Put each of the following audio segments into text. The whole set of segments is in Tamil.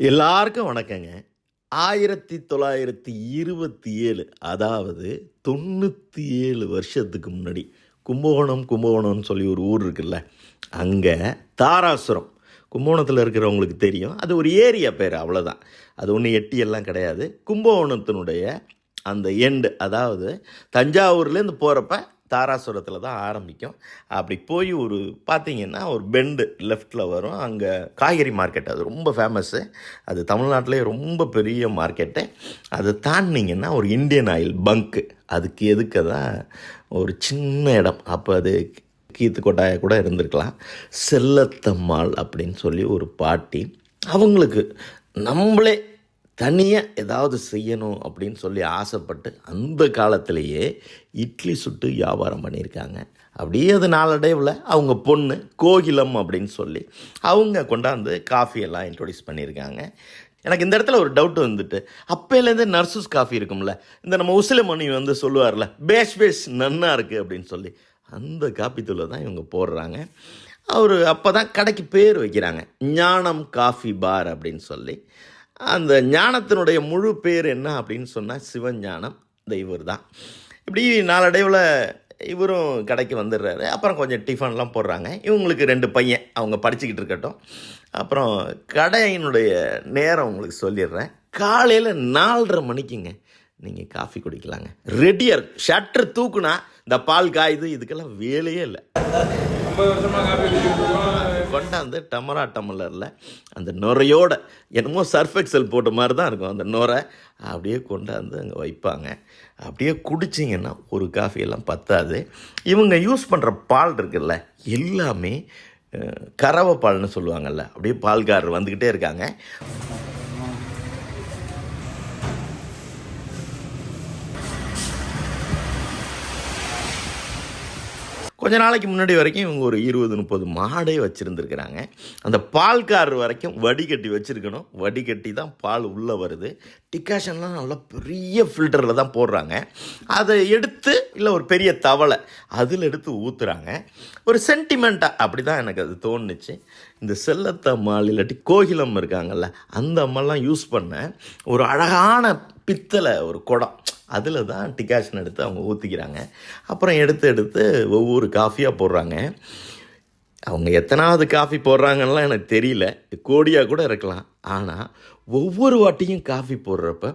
எல்லாருக்கும் வணக்கங்க. 1927 அதாவது 97 வருஷத்துக்கு முன்னாடி கும்பகோணம்னு சொல்லி ஒரு ஊர் இருக்குல்ல, அங்கே தாராசுரம் கும்பகோணத்தில் இருக்கிறவங்களுக்கு தெரியும். அது ஒரு ஏரியா பேர், அவ்வளோதான். அது ஒன்றும் எட்டியெல்லாம் கிடையாது. கும்பகோணத்தினுடைய அந்த எண்டு, அதாவது தஞ்சாவூர்லேருந்து போகிறப்ப தாராசுரத்தில் தான் ஆரம்பிக்கும். அப்படி போய் ஒரு பார்த்தீங்கன்னா ஒரு பெண்டு லெஃப்டில் வரும். அங்கே காய்கறி மார்க்கெட், அது ரொம்ப ஃபேமஸ்ஸு. அது தமிழ்நாட்டிலே ரொம்ப பெரிய மார்க்கெட்டு. அதை தாண்டிங்கன்னா ஒரு இந்தியன் ஆயில் பங்க்கு, அதுக்கு எதுக்கு தான் ஒரு சின்ன இடம். அப்போ அது கீத்து கொட்டாய கூட இருந்திருக்கலாம். செல்லத்தம்மாள் அப்படின்னு சொல்லி ஒரு பாட்டி, அவங்களுக்கு நம்மளே தனியாக ஏதாவது செய்யணும் அப்படின்னு சொல்லி ஆசைப்பட்டு அந்த காலத்திலேயே இட்லி சுட்டு வியாபாரம் பண்ணியிருக்காங்க. அப்படியே அது நாளடைவில் அவங்க பொண்ணு கோகிலம் அப்படின்னு சொல்லி அவங்க கொண்டாந்து காஃபியெல்லாம் இன்ட்ரொடியூஸ் பண்ணியிருக்காங்க. எனக்கு இந்த இடத்துல ஒரு டவுட் வந்துட்டு, அப்போலேருந்து நர்சஸ் காஃபி இருக்கும்ல, இந்த நம்ம உசிலமணி சொல்லுவார்ல, பேஷ் நன்னா இருக்குது அப்படின்னு சொல்லி, அந்த காப்பி தூளை தான் இவங்க போடுறாங்க. அவர் அப்போ தான் கடைக்கு பேர் வைக்கிறாங்க, ஞானம் காஃபி பார் அப்படின்னு சொல்லி. அந்த ஞானத்தினுடைய முழு பேர் என்ன அப்படின்னு சொன்னால் சிவஞானம். இந்த இவர் தான். இப்படி நாளடைவில் இவரும் கடைக்கு வந்துடுறாரு. அப்புறம் கொஞ்சம் டிஃபன்லாம் போடுறாங்க. இவங்களுக்கு 2 பையன், அவங்க படிச்சுக்கிட்டு இருக்கட்டும். அப்புறம் கடையினுடைய நேரம் உங்களுக்கு சொல்லிடுறேன். காலையில் 4:30 மணிக்குங்க நீங்கள் காஃபி குடிக்கலாங்க. ரெடியாக ஷட்டர் தூக்குனா இந்த பால் காயுது, இதுக்கெல்லாம் வேலையே இல்லை. கொண்டாந்து டம்ளரில் அந்த நுரையோட, என்னமோ சர்ஃப் எக்ஸல் போட்ட மாதிரி தான் இருக்கும் அந்த நுரை, அப்படியே கொண்டாந்து அங்கே வைப்பாங்க. அப்படியே குடிச்சிங்கன்னா ஒரு காஃபியெல்லாம் பத்தாது. இவங்க யூஸ் பண்ணுற பால் இருக்குல்ல, எல்லாமே கறவை பால்னு சொல்லுவாங்கள்ல, அப்படியே பால்காரர் வந்துக்கிட்டே இருக்காங்க. கொஞ்ச நாளைக்கு முன்னாடி வரைக்கும் இவங்க ஒரு 20-30 மாடே வச்சுருந்துருக்குறாங்க. அந்த பால்காரர் வரைக்கும் வடிகட்டி வச்சுருக்கணும். வடிகட்டி தான் பால் உள்ளே வருது. டிகாஷன்லாம் நல்லா பெரிய ஃபில்டரில் தான் போடுறாங்க. அதை எடுத்து, இல்லை ஒரு பெரிய தவளை அதில் எடுத்து ஊற்றுறாங்க. ஒரு சென்டிமெண்ட்டாக அப்படி தான் எனக்கு அது தோணுச்சு. இந்த செல்லத்தம்மாள் இல்லாட்டி கோகிலம் இருக்காங்கல்ல, அந்த அம்மாலாம் யூஸ் பண்ண ஒரு அழகான பித்தளை ஒரு குடம், அதில் தான் டிகாஷன் எடுத்து அவங்க ஊற்றிக்கிறாங்க. அப்புறம் எடுத்து ஒவ்வொரு காஃபியாக போடுறாங்க. அவங்க எத்தனாவது காஃபி போடுறாங்கன்னெலாம் எனக்கு தெரியல, கோடியாக கூட இருக்கலாம். ஆனால் ஒவ்வொரு வாட்டியும் காஃபி போடுறப்ப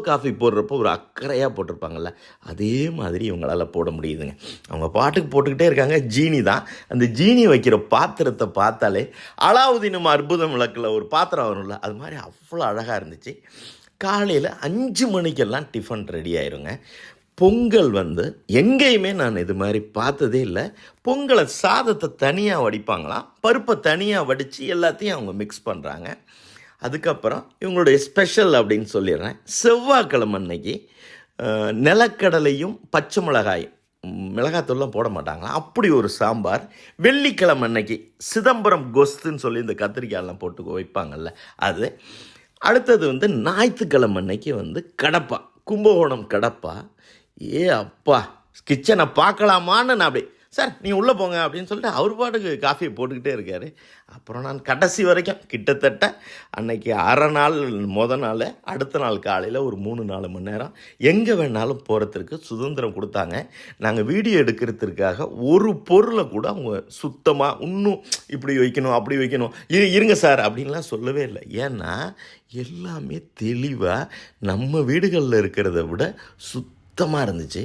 காஃபி போடுறப்போ ஒரு அக்கறையாக போட்டிருப்பாங்கள்ல, அதே மாதிரி இவங்களால் போட முடியுதுங்க. அவங்க பாட்டுக்கு போட்டுக்கிட்டே இருக்காங்க. ஜீனி தான், அந்த ஜீனி வைக்கிற பாத்திரத்தை பார்த்தாலே அலாவுதீன் அற்புதம் விளக்கில் ஒரு பாத்திரம் வரும்ல, அது மாதிரி அவ்வளோ அழகாக இருந்துச்சு. காலையில் 5 மணிக்கெல்லாம் டிஃபன் ரெடி ஆயிருங்க. பொங்கல் எங்கேயுமே நான் இது மாதிரி பார்த்ததே இல்லை. பொங்கலை சாதத்தை தனியாக வடிப்பாங்களாம், பருப்பை தனியாக வடித்து எல்லாத்தையும் அவங்க மிக்ஸ் பண்ணுறாங்க. அதுக்கப்புறம் இவங்களுடைய ஸ்பெஷல் அப்படின்னு சொல்லிடுறேன், செவ்வாய்க்கிழமை அன்னைக்கு நிலக்கடலையும் பச்சை மிளகாயும், மிளகாத்தூள்லாம் போட மாட்டாங்களாம், அப்படி ஒரு சாம்பார். வெள்ளிக்கிழமை அன்னைக்கு சிதம்பரம் கொஸ்துன்னு சொல்லி இந்த கத்திரிக்காயெல்லாம் போட்டு வைப்பாங்கள்ல அது. அடுத்தது ஞாயிற்றுக்கிழமை அன்னைக்கு கடப்பா, கும்பகோணம் கடப்பா. அப்பா, கிச்சனை பார்க்கலாமான்னு நான் அப்படி, சார் நீங்கள் உள்ளே போங்க அப்படின்னு சொல்லிட்டு அவர் பாட்டுக்கு காஃபியை போட்டுக்கிட்டே இருக்கார். அப்புறம் நான் கடைசி வரைக்கும் கிட்டத்தட்ட அன்னைக்கு அரை நாள், நாள், அடுத்த நாள் காலையில் ஒரு 3-4 மணி நேரம் எங்கே வேணாலும் போகிறதுக்கு சுதந்திரம் கொடுத்தாங்க. நாங்கள் வீடியோ எடுக்கிறதுக்காக ஒரு பொருளை கூட அவங்க சுத்தமாக இன்னும் இப்படி வைக்கணும் அப்படி வைக்கணும் இருங்க சார் அப்படின்லாம் சொல்லவே இல்லை. ஏன்னா எல்லாமே தெளிவாக நம்ம வீடுகளில் இருக்கிறத விட சுத்தமாக இருந்துச்சு.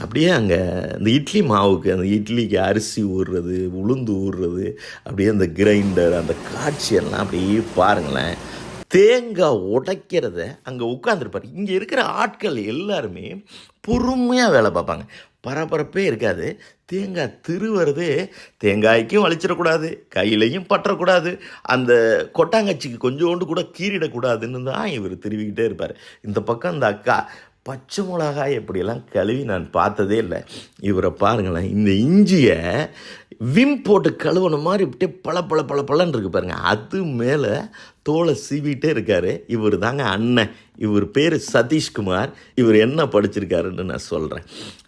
அப்படியே அங்கே இந்த இட்லி மாவுக்கு, அந்த இட்லிக்கு அரிசி ஊறுறது, உளுந்து ஊறுறது, அப்படியே அந்த கிரைண்டர், அந்த காட்சியெல்லாம் அப்படியே பாருங்களேன். தேங்காய் உடைக்கிறத அங்கே உட்காந்துருப்பார். இங்கே இருக்கிற ஆட்கள் எல்லாருமே பொறுமையாக வேலை பார்ப்பாங்க, பரபரப்பே இருக்காது. தேங்காய் திருவுறதே, தேங்காய்க்கும் வலிச்சிடக்கூடாது, கையிலையும் பற்றக்கூடாது, அந்த கொட்டாங்கச்சிக்கு கொஞ்சோண்டு கூட கீறிடக்கூடாதுன்னு தான் இவர் திருவிக்கிட்டே இருப்பார். இந்த பக்கம் இந்த அக்கா பச்சை மிளகாய் எப்படியெல்லாம் கழுவி நான் பார்த்ததே இல்லை. இவரை பாருங்களேன், இந்த இஞ்சியை விம் போட்டு கழுவுன மாதிரி இப்படியே பழன்னு இருக்கு பாருங்கள். அது மேலே தோலை சீவிட்டே இருக்கார். இவர் தாங்க அண்ணன். இவர் பேர் சதீஷ்குமார். இவர் என்ன படிச்சிருக்காருன்னு நான் சொல்கிறேன்.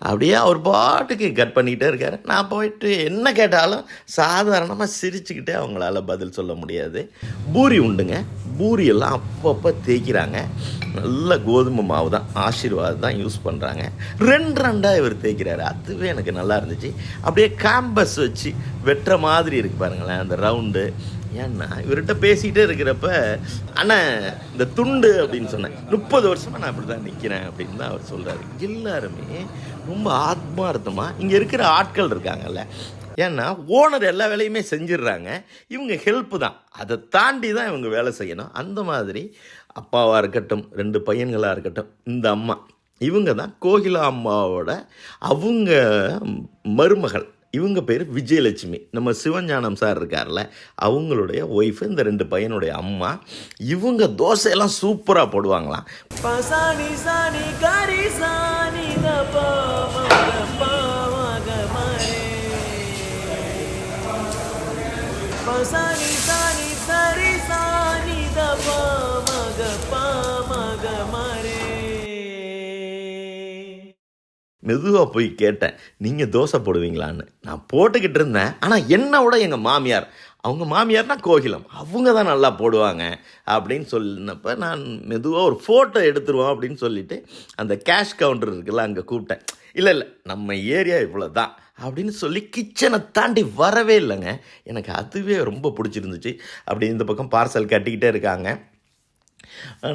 அப்படியே அவர் பாட்டுக்கு கட் பண்ணிக்கிட்டே இருக்கார். நான் போயிட்டு என்ன கேட்டாலும் சாதாரணமாக சிரிச்சுக்கிட்டே அவங்களால பதில் சொல்ல முடியாது. பூரி உண்டுங்க. பூரியெல்லாம் அப்பப்போ தேய்க்கிறாங்க. நல்ல கோதுமை மாவு தான், ஆசீர்வாத் தான் யூஸ் பண்ணுறாங்க. ரெண்டாக இவர் தேய்க்கிறாரு. அதுவே எனக்கு நல்லா இருந்துச்சு. அப்படியே கேம்பஸ் வச்சு வெட்டுற மாதிரி இருக்குது பாருங்களேன் அந்த ரவுண்டு. ஏன்னா இவர்கிட்ட பேசிக்கிட்டே இருக்கிறப்ப அண்ணன் இந்த துண்டு அப்படின்னு சொன்னேன். 30 வருஷமாக நான் இப்படி தான் நிற்கிறேன் அப்படின்னு தான் அவர் சொல்கிறாரு. எல்லாருமே ரொம்ப ஆத்மார்த்தமாக இங்கே இருக்கிற ஆட்கள் இருக்காங்கல்ல. ஏன்னா ஓனர் எல்லா வேலையுமே செஞ்சிடுறாங்க, இவங்க ஹெல்ப்பு தான். அதை தாண்டி தான் இவங்க வேலை செய்யணும். அந்த மாதிரி அப்பாவாக இருக்கட்டும், 2 பையன்களாக இருக்கட்டும், இந்த அம்மா இவங்க தான் கோகிலா அம்மாவோட அவங்க மருமகள். இவங்க பேர் விஜயலட்சுமி. நம்ம சிவஞானம் சார் இருக்கார்ல, அவங்களுடைய ஒய்ஃபு, இந்த 2 பையனுடைய அம்மா. இவங்க தோசையெல்லாம் சூப்பராக போடுவாங்களாம். பசானி சாணி காரி சாணி பசானி சாணி சரி சாணி மக பாமக மாரே. மெதுவாக போய் கேட்டேன், நீங்கள் தோசை போடுவீங்களான்னு. நான் போட்டுக்கிட்டு இருந்தேன். ஆனால் என்னோட எங்கள் மாமியார், அவங்க மாமியார்னா கோகிலம், அவங்க தான் நல்லா போடுவாங்க அப்படின்னு சொல்லினப்போ நான் மெதுவாக ஒரு ஃபோட்டோ எடுத்துருவோம் அப்படின்னு சொல்லிவிட்டு அந்த கேஷ் கவுண்டர் இருக்குல்ல அங்கே கூப்பிட்டேன். இல்லை நம்ம ஏரியா இவ்வளோ தான் அப்படின்னு சொல்லி கிச்சனை தாண்டி வரவே இல்லைங்க. எனக்கு அதுவே ரொம்ப பிடிச்சிருந்துச்சு. அப்படி இந்த பக்கம் பார்சல் கட்டிக்கிட்டே இருக்காங்க.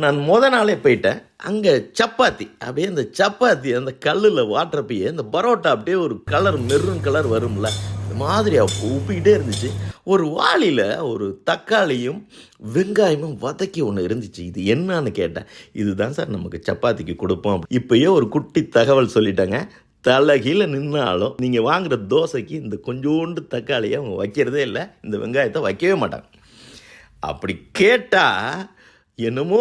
நான் நாளே போயிட்டேன். அங்கே சப்பாத்தி, அப்படியே அந்த சப்பாத்தி அந்த கல்லில் வாட்டுறப்பயே இந்த பரோட்டா அப்படியே ஒரு கலர் மெரூன் கலர் வரும்ல, இந்த மாதிரி உப்பிக்கிட்டே இருந்துச்சு. ஒரு வாளியில் ஒரு தக்காளியும் வெங்காயமும் வதக்கி ஒன்று இருந்துச்சு. இது என்னன்னு கேட்டேன். இதுதான் சார் நமக்கு சப்பாத்திக்கு கொடுப்போம். இப்போயே ஒரு குட்டி தகவல் சொல்லிட்டேங்க. தலைகீழ நின்னாலும் நீங்கள் வாங்குகிற தோசைக்கு இந்த கொஞ்சோண்டு தக்காளியை அவங்க வைக்கிறதே இல்லை, இந்த வெங்காயத்தை வைக்கவே மாட்டாங்க. அப்படி கேட்டால் என்னமோ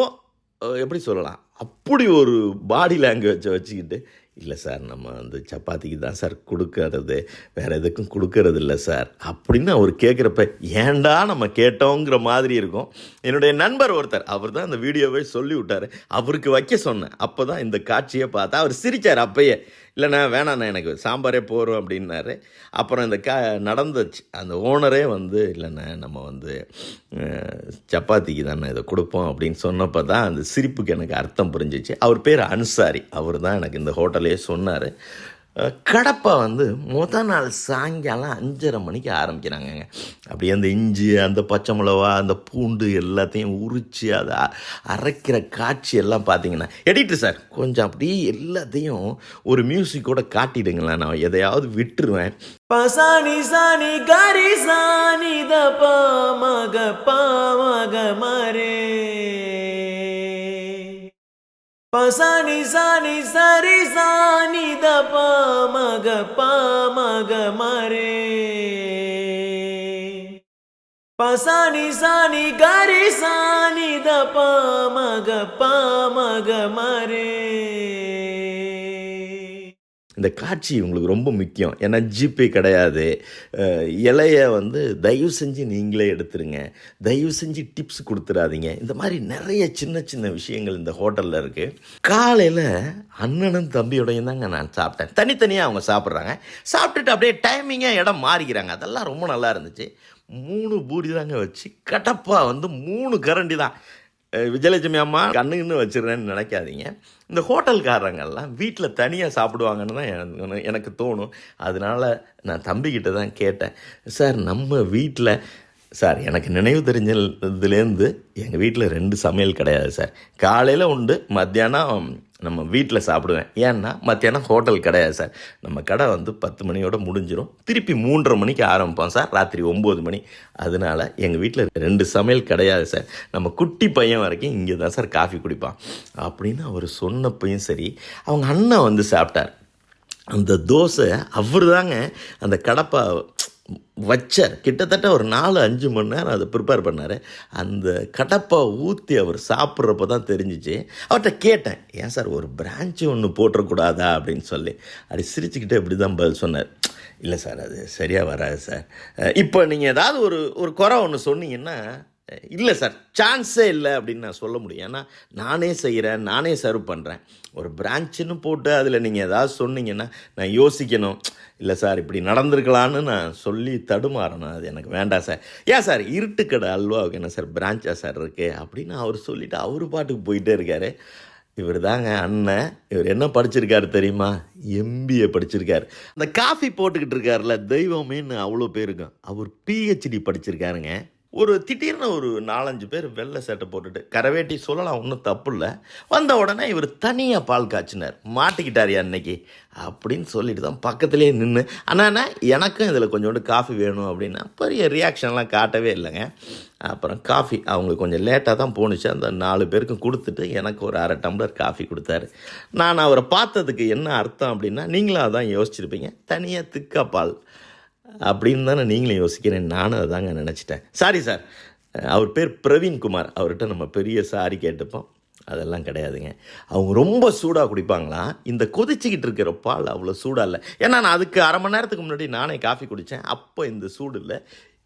எப்படி சொல்லலாம், அப்படி ஒரு பாடி லாங்குவேஜை வச்சுக்கிட்டு, இல்லை சார் நம்ம அந்த சப்பாத்திக்கு தான் சார் கொடுக்கறது, வேறு எதுக்கும் கொடுக்கறது இல்லை சார் அப்படின்னு அவர் கேட்குறப்ப ஏண்டா நம்ம கேட்டோங்கிற மாதிரி இருக்கும். என்னுடைய நண்பர் ஒருத்தர், அவர் தான் அந்த வீடியோவை சொல்லி விட்டார். அவருக்கு வைக்க சொன்னேன். அப்போ தான் இந்த காட்சியை பார்த்தா அவர் சிரித்தார். அப்பயே இல்லைண்ணா வேணாண்ணா எனக்கு சாம்பாரே போகிறோம் அப்படின்னாரு. அப்புறம் இந்த நடந்துச்சு. அந்த ஓனரே இல்லைண்ணா நம்ம சப்பாத்திக்கு தானே இதை கொடுப்போம் அப்படின்னு சொன்னப்போ தான் அந்த சிரிப்புக்கு எனக்கு அர்த்தம் புரிஞ்சிச்சு. அவர் பேர் அன்சாரி. அவர் தான் எனக்கு இந்த ஹோட்டலே சொன்னார். கடப்பை மொதல் நாள் சாயங்காலம் 5:30 மணிக்கு ஆரம்பிக்கிறாங்கங்க. அப்படியே அந்த இஞ்சி, அந்த பச்சை மிளகா, அந்த பூண்டு எல்லாத்தையும் உரித்து அதை அரைக்கிற காட்சி எல்லாம் பார்த்தீங்கன்னா, எடிட்டர் சார் கொஞ்சம் அப்படியே எல்லாத்தையும் ஒரு மியூசிக்கோட காட்டிடுங்களேன், நான் எதையாவது விட்டுருவேன். பசானி சாணி காரி சாணி மக பாமக மாரே பசானி சாணி சரி சாணி மக பாமக மாரே பசானி சாணி காரி சாணி மக பாமக மாரே. இந்த காட்சி உங்களுக்கு ரொம்ப முக்கியம். ஏன்னா ஜிபே கிடையாது. இலையை தயவு செஞ்சு நீங்களே எடுத்துருங்க, தயவு செஞ்சு டிப்ஸ் கொடுத்துடாதீங்க. இந்த மாதிரி நிறைய சின்ன சின்ன விஷயங்கள் இந்த ஹோட்டலில் இருக்குது. காலையில் அண்ணனும் தம்பியோடையும் தாங்க நான் சாப்பிட்டேன். தனித்தனியாக அவங்க சாப்பிட்றாங்க. சாப்பிட்டுட்டு அப்படியே டைமிங்காக இடம் மாறிக்கிறாங்க. அதெல்லாம் ரொம்ப நல்லா இருந்துச்சு. 3 பூரி தாங்க வச்சு கடப்பா 3 கரண்டி தான். விஜயலட்சுமி அம்மா கண்ணுன்னு வச்சிடுறேன்னு நினைக்காதீங்க. இந்த ஹோட்டல்காரங்கெல்லாம் வீட்டில் தனியாக சாப்பிடுவாங்கன்னு தான் எனக்கு தோணும். அதனால் நான் தம்பிக்கிட்ட தான் கேட்டேன், சார் நம்ம வீட்டில் சார் எனக்கு நினைவு தெரிஞ்சதுலேருந்து எங்கள் வீட்டில் 2 சமையல் கிடையாது சார். காலையில் உண்டு, மத்தியானம் நம்ம வீட்டில் சாப்பிடுவேன். ஏன்னா மத்தியானம் ஹோட்டல் கிடையாது சார். நம்ம கடை 10 மணியோடு முடிஞ்சிடும். திருப்பி 3:30 மணிக்கு ஆரம்பிப்போம் சார், ராத்திரி 9 மணி. அதனால் எங்கள் வீட்டில் 2 சமையல் கிடையாது சார். நம்ம குட்டி பையன் வரைக்கும் இங்கே தான் சார் காஃபி குடிப்பான் அப்படின்னு அவர் சொன்னப்பையும் சரி, அவங்க அண்ணன் சாப்பிட்டார். அந்த தோசை அவர் தாங்க அந்த கடப்பா வச்சார். கிட்டத்தட்ட ஒரு 4-5 மணி நேரம் அதை ப்ரிப்பேர் பண்ணார். அந்த கடப்பா ஊற்றி அவர் சாப்பிட்றப்ப தான் தெரிஞ்சிச்சு. அவர்கிட்ட கேட்டேன், ஏன் சார் ஒரு பிரான்ச்சு ஒன்று போட்டுறக்கூடாதா அப்படின்னு சொல்லி. அப்படி சிரிச்சுக்கிட்டே இப்படி தான் பதில் சொன்னார், இல்லை சார் அது சரியாக வராது சார். இப்போ நீங்கள் ஏதாவது ஒரு குறை ஒன்று சொன்னீங்கன்னா இல்லை சார், சான்ஸே இல்லை அப்படின்னு நான் சொல்ல முடியும். ஏன்னா நானே செய்கிறேன், நானே சர்வ் பண்ணுறேன். ஒரு பிரான்ச்சுன்னு போட்டு அதில் நீங்கள் ஏதாவது சொன்னீங்கன்னா நான் யோசிக்கணும். இல்லை சார் இப்படி நடந்திருக்கலான்னு நான் சொல்லி தடுமாறணும். அது எனக்கு வேண்டாம் சார். ஏன் சார் இருட்டுக்கடை அல்வாவுக்கு என்ன சார் பிரான்ச்சா சார் இருக்குது அப்படின்னு அவர் சொல்லிவிட்டு அவர் பாட்டுக்கு போயிட்டே இருக்கார். இவர் தாங்க அண்ணன். இவர் என்ன படிச்சிருக்காரு தெரியுமா? எம்பிஏ படிச்சிருக்காரு. அந்த காஃபி போட்டுக்கிட்டு இருக்காருல தெய்வமேன்னு அவ்வளோ பேருக்கும் அவர் பிஹெச்டி படிச்சிருக்காருங்க. திடீர்னு ஒரு 4-5 பேர் வெள்ளை சட்டை போட்டுட்டு கரவேட்டி சொல்லலாம், ஒன்றும் தப்பு இல்லை. வந்த உடனே இவர் தனியாக பால் காய்ச்சினார். மாட்டிக்கிட்டார் அன்னைக்கு அப்படின்னு சொல்லிட்டு தான் பக்கத்துலேயே நின்று அண்ணா எனக்கும் இதில் கொஞ்சோண்டு காஃபி வேணும் அப்படின்னா பெரிய ரியாக்ஷன்லாம் காட்டவே இல்லைங்க. அப்புறம் காஃபி அவங்களுக்கு கொஞ்சம் லேட்டாக தான் போணுச்சு. அந்த 4 பேருக்கும் கொடுத்துட்டு எனக்கு ஒரு 1/2 டம்ளர் காஃபி கொடுத்தாரு. நான் அவரை பார்த்ததுக்கு என்ன அர்த்தம் அப்படின்னா, நீங்களும் அதான் யோசிச்சிருப்பீங்க, தனியாக திக்கா பால் அப்படின்னு தானே நீங்களும் யோசிக்கிறேன். நானும் அதாங்க நினச்சிட்டேன். சாரி சார், அவர் பேர் பிரவீன்குமார். அவர்கிட்ட நம்ம பெரிய சாரி கேட்டுப்போம். அதெல்லாம் கிடையாதுங்க. அவங்க ரொம்ப சூடாக குடிப்பாங்களாம். இந்த கொதிச்சிக்கிட்டு இருக்கிற பால் அவ்வளோ சூடாக இல்லை. ஏன்னா நான் அதுக்கு 1/2 மணி நேரத்துக்கு முன்னாடி நானே காஃபி குடித்தேன். அப்போ இந்த சூடு இல்லை.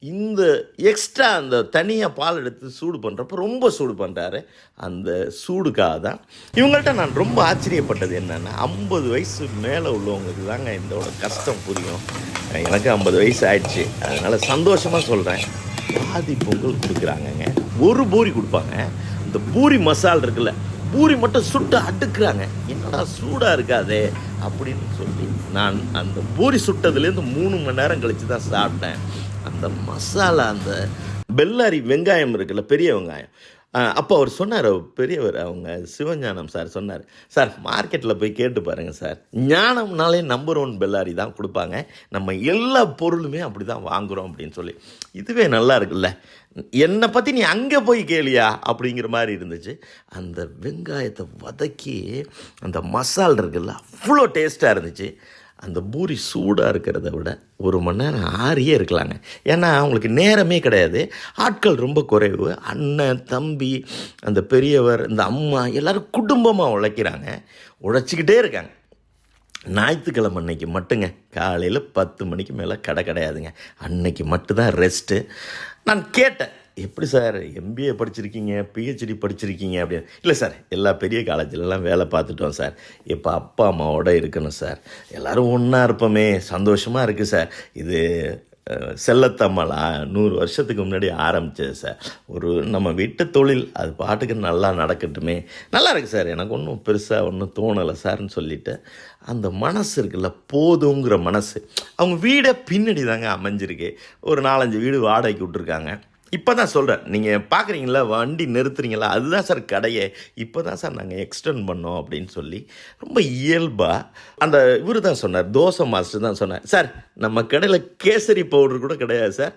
இந்த எக்ஸ்ட்ரா அந்த தனியாக பால் எடுத்து சூடு பண்ணுறப்போ ரொம்ப சூடு பண்ணுறாரு. அந்த சூடுக்காக தான் இவங்கள்ட்ட நான் ரொம்ப ஆச்சரியப்பட்டது என்னென்னா, 50 வயசு மேலே உள்ளவங்களுக்கு தாங்க இதோட கஷ்டம் புரியும். எனக்கு 50 வயசு ஆயிடுச்சு. அதனால் சந்தோஷமாக சொல்கிறேன். பாதி பொங்கல் கொடுக்குறாங்கங்க. ஒரு பூரி கொடுப்பாங்க. இந்த பூரி மசால் இருக்குல்ல, பூரி மட்டும் சுட்டு அடுக்குறாங்க. என்னடா சூடாக இருக்காதே அப்படின்னு சொல்லி நான் அந்த பூரி சுட்டதுலேருந்து 3 மணி நேரம் கழித்து தான் சாப்பிட்டேன். அந்த மசாலா, அந்த பெல்லாரி வெங்காயம் இருக்குல்ல, பெரிய வெங்காயம். அப்போ அவர் சொன்னார், பெரியவர் அவங்க சிவஞானம் சார் சொன்னார், சார் மார்க்கெட்டில் போய் கேட்டு பாருங்கள் சார், ஞானம்னாலே நம்பர் 1 பெல்லாரி தான் கொடுப்பாங்க, நம்ம எல்லா பொருளுமே அப்படி தான் வாங்குகிறோம் அப்படின்னு சொல்லி. இதுவே நல்லா இருக்குல்ல, என்னை பற்றி நீ அங்கே போய் கேளியா அப்படிங்கிற மாதிரி இருந்துச்சு. அந்த வெங்காயத்தை வதக்கி அந்த மசால் இருக்குல்ல, அவ்வளோ டேஸ்ட்டாக இருந்துச்சு. அந்த பூரி சூடாக இருக்கிறத விட 1 மணி நேரம் ஆறியே இருக்கலாங்க. ஏன்னா அவங்களுக்கு நேரமே கிடையாது, ஆட்கள் ரொம்ப குறைவு. அண்ணன், தம்பி, அந்த பெரியவர், இந்த அம்மா எல்லோரும் குடும்பமாக உழைச்சிக்கிட்டே இருக்காங்க. ஞாயிற்றுக்கிழமை அன்னைக்கு மட்டுங்க காலையில் 10 மணிக்கு மேலே கடை கிடையாதுங்க. அன்னைக்கு மட்டும்தான் ரெஸ்ட்டு. நான் கேட்டேன், எப்படி சார் எம்பிஏ படிச்சிருக்கீங்க, பிஹெச்டி படிச்சிருக்கீங்க அப்படின்னு. இல்லை சார், எல்லா பெரிய காலேஜிலலாம் வேலை பார்த்துட்டோம் சார். இப்போ அப்பா அம்மாவோட இருக்கணும் சார், எல்லோரும் ஒன்றா இருப்போமே, சந்தோஷமாக இருக்குது சார். இது செல்லத்தம்மலா 100 வருஷத்துக்கு முன்னாடி ஆரம்பித்தது சார். நம்ம வீட்டு தொழில், அது பாட்டுக்கு நல்லா நடக்கட்டுமே, நல்லா இருக்குது சார், எனக்கு ஒன்றும் பெருசாக ஒன்றும் தோணலை சார்ன்னு சொல்லிவிட்டு அந்த மனசு இருக்குல்ல, போதுங்கிற மனசு. அவங்க வீடை பின்னாடி தாங்க அமைஞ்சிருக்கு. ஒரு 4-5 வீடு வாடகைக்கு விட்ருக்காங்க. இப்போ தான் சொல்கிறேன், நீங்கள் பார்க்குறீங்களா வண்டி நிறுத்துறீங்களா, அதுதான் சார் கடையே. இப்போ தான் சார் நாங்கள் எக்ஸ்டெண்ட் பண்ணோம் அப்படின்னு சொல்லி ரொம்ப இயல்பாக அந்த இவர் தான் சொன்னார், தோசை மாஸ்டர் தான் சொன்னார், சார் நம்ம கடையில் கேசரி பவுடர் கூட கிடையாது சார்,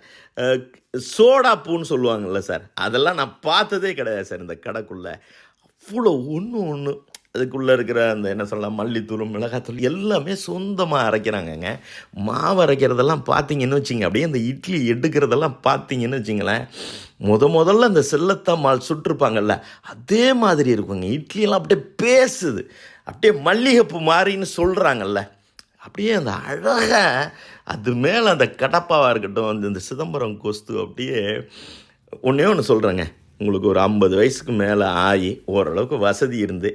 சோடா பூன்னு சொல்லுவாங்கள்ல சார், அதெல்லாம் நான் பார்த்ததே கிடையாது சார் இந்த கடைக்குள்ளே. அவ்வளோ ஒன்று அதுக்குள்ளே இருக்கிற அந்த என்ன சொல்லலாம், மல்லித்தூள், மிளகாத்தூள் எல்லாமே சொந்தமாக அரைக்கிறாங்கங்க. மாவு அரைக்கிறதெல்லாம் பார்த்தீங்கன்னு வச்சிங்க, அப்படியே அந்த இட்லி எடுக்கிறதெல்லாம் பார்த்தீங்கன்னு வச்சிங்களேன், முதல்ல அந்த செல்லத்தம்மாள் சுட்டிருப்பாங்கல்ல அதே மாதிரி இருக்குங்க. இட்லியெல்லாம் அப்படியே பேசுது, அப்படியே மல்லிகைப்பூ மாதிரின்னு சொல்கிறாங்கல்ல, அப்படியே அந்த அழகாக அது மேலே அந்த கடப்பாவாக இருக்கட்டும், இந்த சிதம்பரம் கொஸ்து, அப்படியே ஒன்று சொல்கிறேங்க, உங்களுக்கு ஒரு 50 வயசுக்கு மேலே ஆகி ஓரளவுக்கு வசதி இருந்து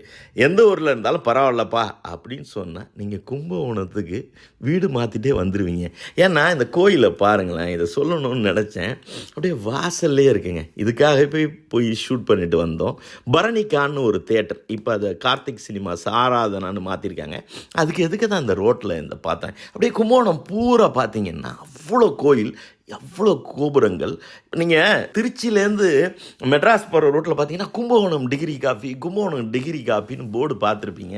எந்த ஊரில் இருந்தாலும் பரவாயில்லப்பா அப்படின்னு சொன்னால் நீங்கள் கும்பகோணத்துக்கு வீடு மாற்றிட்டே வந்துடுவீங்க. ஏன்னா இந்த கோயிலை பாருங்களேன், இதை சொல்லணும்னு நினச்சேன், அப்படியே வாசல்லே இருக்குங்க. இதுக்காக போய் ஷூட் பண்ணிட்டு வந்தோம். பரணிக்கான்னு ஒரு தேட்டர், இப்போ அதை கார்த்திக் சினிமாஸ் ஆராதனான்னு மாற்றிருக்காங்க. அதுக்கு எதுக்கு தான் அந்த ரோட்டில் இந்த பார்த்தேன். அப்படியே கும்பகோணம் பூரா பார்த்தீங்கன்னா அவ்வளோ கோயில், எவ்வளோ கோபுரங்கள். நீங்கள் திருச்சியிலேருந்து மெட்ராஸ் போகிற ரோட்டில் பார்த்தீங்கன்னா Kumbakonam degree coffee, Kumbakonam degree காஃபின்னு போர்டு பார்த்துருப்பீங்க.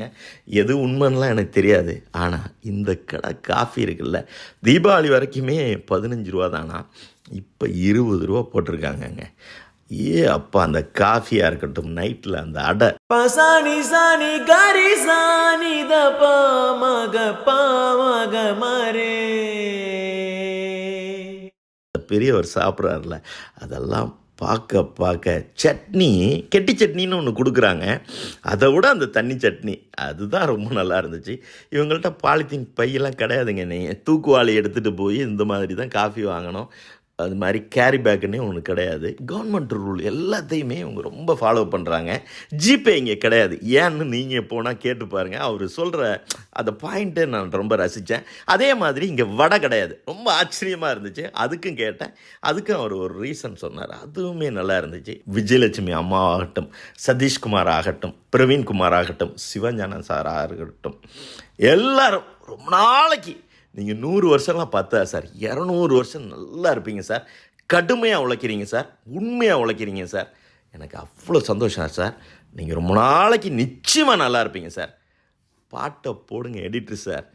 எது உண்மைன்னெலாம் எனக்கு தெரியாது. ஆனால் இந்த கடை காஃபி இருக்குல்ல, தீபாவளி வரைக்குமே 15 ரூபா தானா, இப்போ 20 ரூபா போட்டிருக்காங்கங்க. அப்பா அந்த காஃபியாக இருக்கட்டும், நைட்டில் அந்த அடை, பசானி சானி காரி சானி த பாமக மாரே, பெரியவர் சாப்பிட்றாருல, அதெல்லாம் பார்க்க சட்னி, கெட்டி சட்னின்னு ஒன்று கொடுக்குறாங்க. அதை விட அந்த தண்ணி சட்னி அதுதான் ரொம்ப நல்லா இருந்துச்சு. இவங்கள்ட்ட பாலித்தீன் பையெல்லாம் கிடையாதுங்க. நீங்கள் தூக்குவாளி எடுத்துகிட்டு போய் இந்த மாதிரி தான் காஃபி வாங்கணும். அது மாதிரி கேரி பேக்குன்னே ஒன்று கிடையாது. கவர்மெண்ட் ரூல் எல்லாத்தையுமே இவங்க ரொம்ப ஃபாலோ பண்ணுறாங்க. ஜிபே இங்கே கிடையாது. ஏன்னு நீங்கள் போனால் கேட்டு பாருங்கள். அவர் சொல்கிற அந்த பாயிண்ட்டை நான் ரொம்ப ரசித்தேன். அதே மாதிரி இங்கே வடை கிடையாது. ரொம்ப ஆச்சரியமாக இருந்துச்சு. அதுக்கும் கேட்டேன். அதுக்கும் அவர் ஒரு ரீசன் சொன்னார். அதுவுமே நல்லா இருந்துச்சு. விஜயலட்சுமி அம்மா ஆகட்டும், சதீஷ்குமார் ஆகட்டும், பிரவீன்குமார் ஆகட்டும், சிவஞானம் சார் ஆகட்டும், எல்லாரும் ரொம்ப நாளைக்கு நீங்கள் 100 வருஷம்லாம் பார்த்தா சார், 200 வருஷம் நல்லா இருப்பீங்க சார். கடுமையாக உழைக்கிறீங்க சார், உண்மையாக உழைக்கிறீங்க சார். எனக்கு அவ்வளோ சந்தோஷம் சார். நீங்கள் ரொம்ப நாளைக்கு நிச்சயமாக நல்லா இருப்பீங்க சார். பாட்டை போடுங்க எடிட்டர் சார்.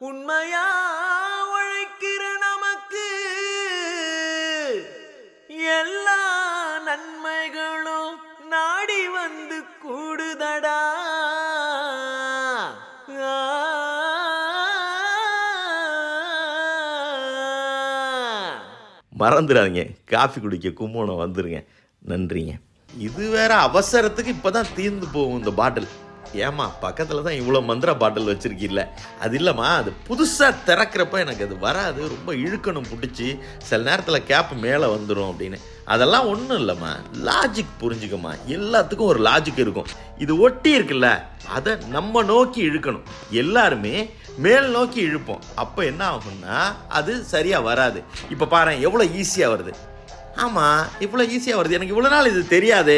உண்மையா உழைக்கிற நமக்கு எல்லா நன்மைகளும் நாடி வந்து கூடுதடா. மறந்துடாதீங்க, காஃபி குடிக்க கும்போணம் வந்துடுங்க. நன்றிங்க. இது வேற அவசரத்துக்கு இப்போ தான் தீர்ந்து போகும் இந்த பாட்டில். ஏம்மா பக்கத்தில் தான் இவ்வளோ மந்திர பாட்டில் வச்சுருக்கீல்ல? அது இல்லைம்மா, அது புதுசாக திறக்கிறப்ப எனக்கு அது வராது. ரொம்ப இழுக்கணும் பிடிச்சி. சில நேரத்தில் கேப்பு மேலே வந்துடும் அப்படின்னு. அதெல்லாம் ஒன்றும் இல்லைம்மா, லாஜிக் புரிஞ்சுக்கம்மா. எல்லாத்துக்கும் ஒரு லாஜிக் இருக்கும். இது ஒட்டி இருக்குல்ல, அதை நம்ம நோக்கி இழுக்கணும். எல்லாருமே மேல் நோக்கி இழுப்போம். அப்போ என்ன ஆகும்னா அது சரியாக வராது. இப்போ பாரு எவ்வளோ ஈஸியாக வருது. ஆமாம், இவ்வளோ ஈஸியாக வருது. எனக்கு இவ்வளோ நாள் இது தெரியாது.